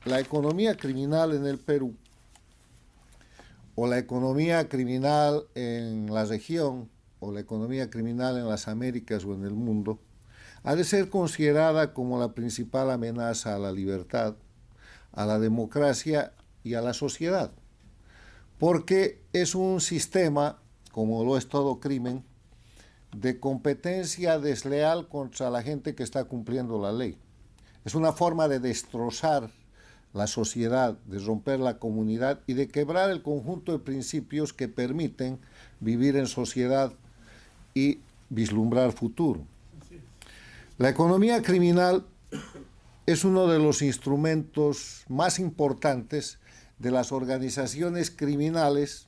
la economía criminal en el Perú o la economía criminal en la región o la economía criminal en las Américas o en el mundo ha de ser considerada como la principal amenaza a la libertad, a la democracia y a la sociedad, porque es un sistema, como lo es todo crimen, de competencia desleal contra la gente que está cumpliendo la ley. Es una forma de destrozar la sociedad, de romper la comunidad y de quebrar el conjunto de principios que permiten vivir en sociedad y vislumbrar futuro. La economía criminal es uno de los instrumentos más importantes de las organizaciones criminales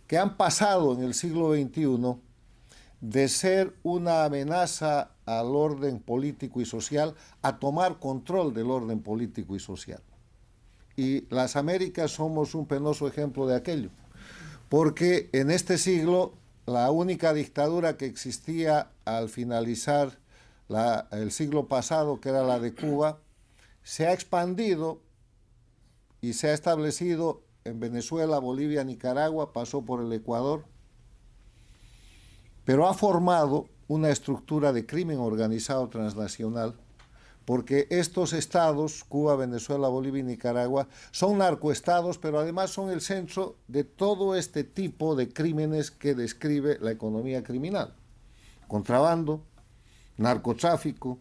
que han pasado en el siglo XXI de ser una amenaza al orden político y social a tomar control del orden político y social. Y las Américas somos un penoso ejemplo de aquello, porque en este siglo la única dictadura que existía al finalizar el siglo pasado, que era la de Cuba, se ha expandido y se ha establecido en Venezuela, Bolivia, Nicaragua, pasó por el Ecuador, pero ha formado una estructura de crimen organizado transnacional, porque estos estados, Cuba, Venezuela, Bolivia y Nicaragua, son narcoestados, pero además son el centro de todo este tipo de crímenes que describe la economía criminal. Contrabando, narcotráfico,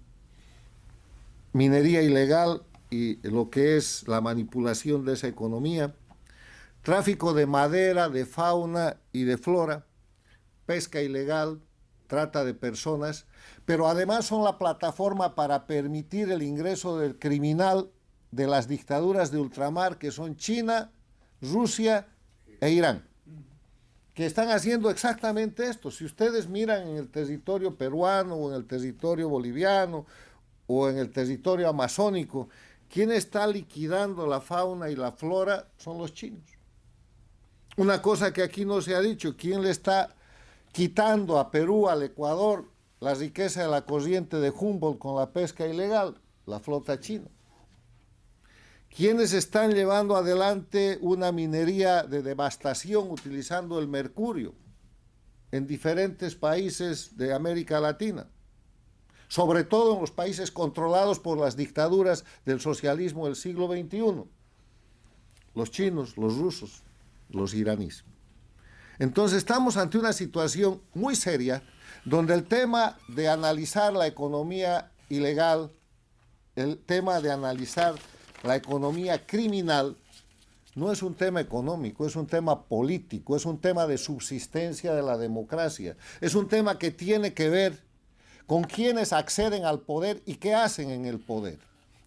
minería ilegal y lo que es la manipulación de esa economía, tráfico de madera, de fauna y de flora, pesca ilegal, trata de personas, pero además son la plataforma para permitir el ingreso del criminal de las dictaduras de ultramar, que son China, Rusia e Irán, que están haciendo exactamente esto. Si ustedes miran en el territorio peruano o en el territorio boliviano o en el territorio amazónico, ¿quién está liquidando la fauna y la flora? Son los chinos. Una cosa que aquí no se ha dicho, ¿quién le está quitando a Perú, al Ecuador, la riqueza de la corriente de Humboldt con la pesca ilegal? La flota china. ¿Quiénes están llevando adelante una minería de devastación utilizando el mercurio en diferentes países de América Latina? Sobre todo en los países controlados por las dictaduras del socialismo del siglo XXI. Los chinos, los rusos, los iraníes. Entonces estamos ante una situación muy seria donde el tema de analizar la economía ilegal, el tema de analizar la economía criminal, no es un tema económico, es un tema político, es un tema de subsistencia de la democracia, es un tema que tiene que ver con quienes acceden al poder y qué hacen en el poder.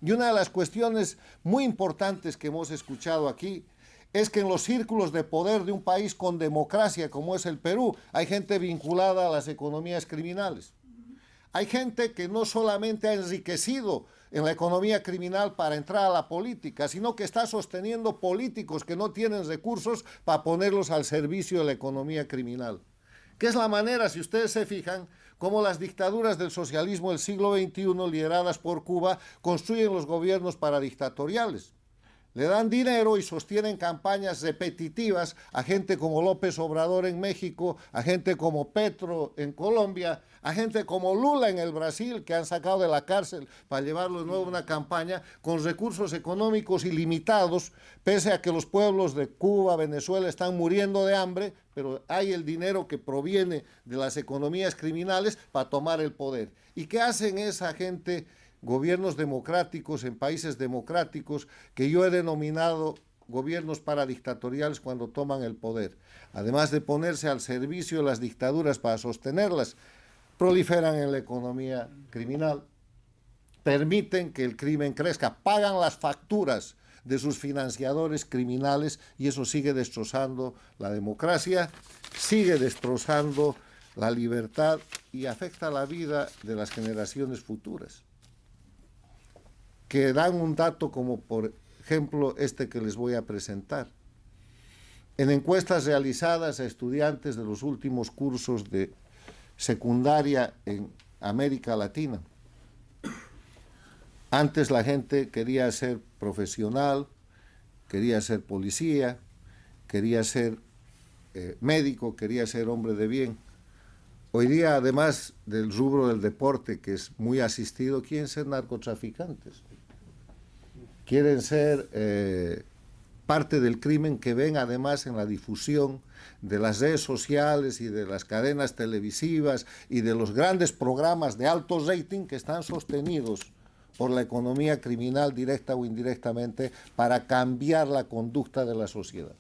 Y una de las cuestiones muy importantes que hemos escuchado aquí es que en los círculos de poder de un país con democracia como es el Perú, hay gente vinculada a las economías criminales. Hay gente que no solamente ha enriquecido en la economía criminal para entrar a la política, sino que está sosteniendo políticos que no tienen recursos para ponerlos al servicio de la economía criminal. Que es la manera, si ustedes se fijan, cómo las dictaduras del socialismo del siglo XXI, lideradas por Cuba, construyen los gobiernos paradictatoriales. Le dan dinero y sostienen campañas repetitivas a gente como López Obrador en México, a gente como Petro en Colombia, a gente como Lula en el Brasil, que han sacado de la cárcel para llevarlo de nuevo a una campaña con recursos económicos ilimitados, pese a que los pueblos de Cuba, Venezuela están muriendo de hambre, pero hay el dinero que proviene de las economías criminales para tomar el poder. ¿Y qué hacen esa gente? Gobiernos democráticos en países democráticos que yo he denominado gobiernos paradictatoriales cuando toman el poder. Además de ponerse al servicio de las dictaduras para sostenerlas, proliferan en la economía criminal, permiten que el crimen crezca, pagan las facturas de sus financiadores criminales y eso sigue destrozando la democracia, sigue destrozando la libertad y afecta la vida de las generaciones futuras, que dan un dato como por ejemplo este que les voy a presentar. En encuestas realizadas a estudiantes de los últimos cursos de secundaria en América Latina, Antes la gente quería ser profesional, quería ser policía, quería ser médico, quería ser hombre de bien. Hoy día, además del rubro del deporte, que es muy asistido, quieren ser narcotraficantes. Quieren ser parte del crimen que ven además en la difusión de las redes sociales y de las cadenas televisivas y de los grandes programas de alto rating que están sostenidos por la economía criminal directa o indirectamente para cambiar la conducta de la sociedad.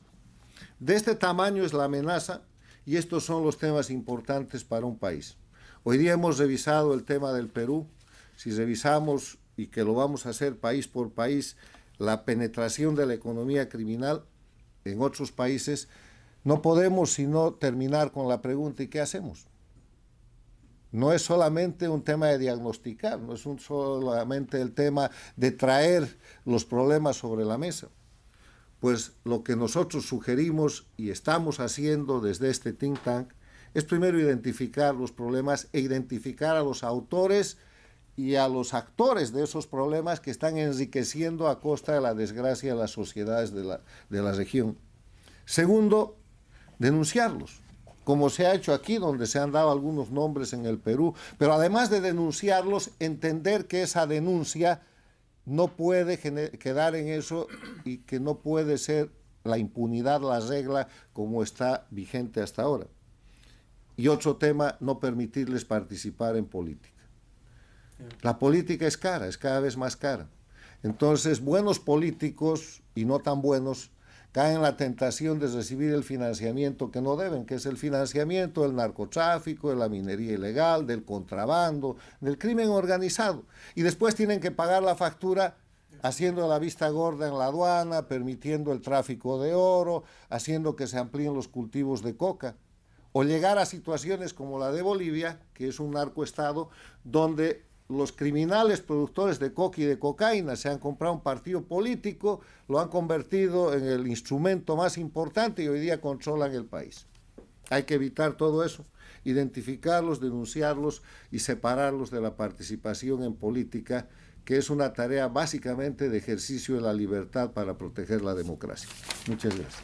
De este tamaño es la amenaza y estos son los temas importantes para un país. Hoy día hemos revisado el tema del Perú. Si revisamos, y que lo vamos a hacer país por país, la penetración de la economía criminal en otros países, no podemos sino terminar con la pregunta: ¿y qué hacemos? No es solamente un tema de diagnosticar, no es solamente el tema de traer los problemas sobre la mesa. Pues lo que nosotros sugerimos y estamos haciendo desde este think tank es primero identificar los problemas e identificar a los autores y a los actores de esos problemas que están enriqueciendo a costa de la desgracia de las sociedades de la región. Segundo, denunciarlos, como se ha hecho aquí, donde se han dado algunos nombres en el Perú, pero además de denunciarlos, entender que esa denuncia no puede quedar en eso y que no puede ser la impunidad la regla como está vigente hasta ahora. Y otro tema, no permitirles participar en política. La política es cara, es cada vez más cara. Entonces, buenos políticos y no tan buenos caen en la tentación de recibir el financiamiento que no deben, que es el financiamiento del narcotráfico, de la minería ilegal, del contrabando, del crimen organizado. Y después tienen que pagar la factura haciendo la vista gorda en la aduana, permitiendo el tráfico de oro, haciendo que se amplíen los cultivos de coca. O llegar a situaciones como la de Bolivia, que es un narcoestado, donde los criminales productores de coca y de cocaína se han comprado un partido político, lo han convertido en el instrumento más importante y hoy día controlan el país. Hay que evitar todo eso, identificarlos, denunciarlos y separarlos de la participación en política, que es una tarea básicamente de ejercicio de la libertad para proteger la democracia. Muchas gracias.